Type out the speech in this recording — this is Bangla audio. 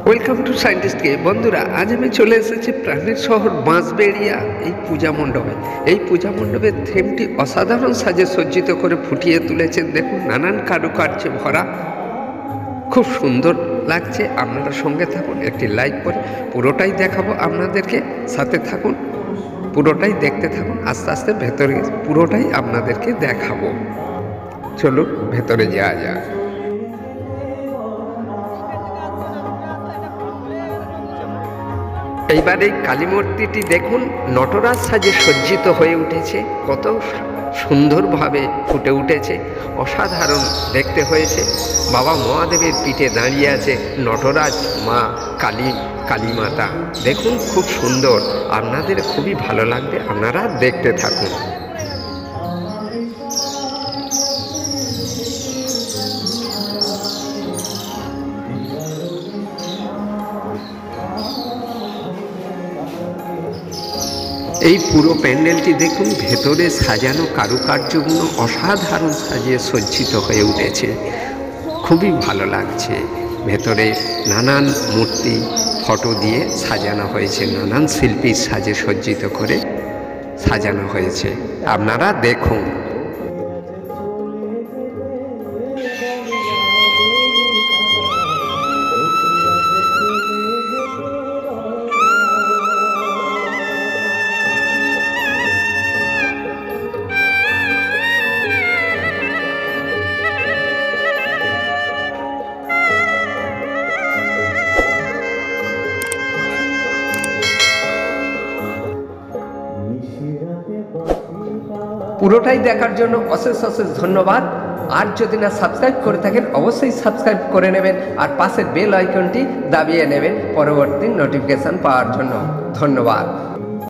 ওয়েলকাম টু সায়েন্টিস্ট কে। বন্ধুরা, আজ আমি চলে এসেছি প্রাণের শহর বাঁশবেড়িয়া এই পূজা মণ্ডপে। এই পূজা মণ্ডপের থিমটি অসাধারণ সাজে সজ্জিত করে ফুটিয়ে তুলেছেন। দেখুন, নানান কারুকার্যে ভরা, খুব সুন্দর লাগছে। আপনারা সঙ্গে থাকুন, একটি লাইক করে পুরোটাই দেখাবো আপনাদেরকে। সাথে থাকুন, পুরোটাই দেখতে থাকুন। আস্তে আস্তে ভেতরে পুরোটাই আপনাদেরকে দেখাবো। চলুন ভেতরে যাওয়া যাক। এইবার এই কালী মূর্তিটি দেখুন, নটরাজ সাজে সজ্জিত হয়ে উঠেছে। কত সুন্দরভাবে ফুটে উঠেছে, অসাধারণ দেখতে হয়েছে। বাবা মহাদেবের পিঠে দাঁড়িয়ে আছে নটরাজ মা কালী মাতা। দেখুন, খুব সুন্দর, আপনাদের খুবই ভালো লাগবে, আপনারা দেখতে থাকুন। এই পুরো প্যান্ডেলটি দেখুন, ভেতরে সাজানো কারুকার্যগুলো অসাধারণ সাজিয়ে সজ্জিত হয়ে উঠেছে। খুবই ভালো লাগছে। ভেতরে নানান মূর্তি ফটো দিয়ে সাজানো হয়েছে, নানান শিল্পীর সাজে সজ্জিত করে সাজানো হয়েছে। আপনারা দেখুন। পুরোটাই দেখার জন্য অশেষ অশেষ ধন্যবাদ। আর যদি না সাবস্ক্রাইব করে থাকেন, অবশ্যই সাবস্ক্রাইব করে নেবেন আর পাশের বেল আইকনটি দাবিয়ে নেবেন পরবর্তী নোটিফিকেশান পাওয়ার জন্য। ধন্যবাদ।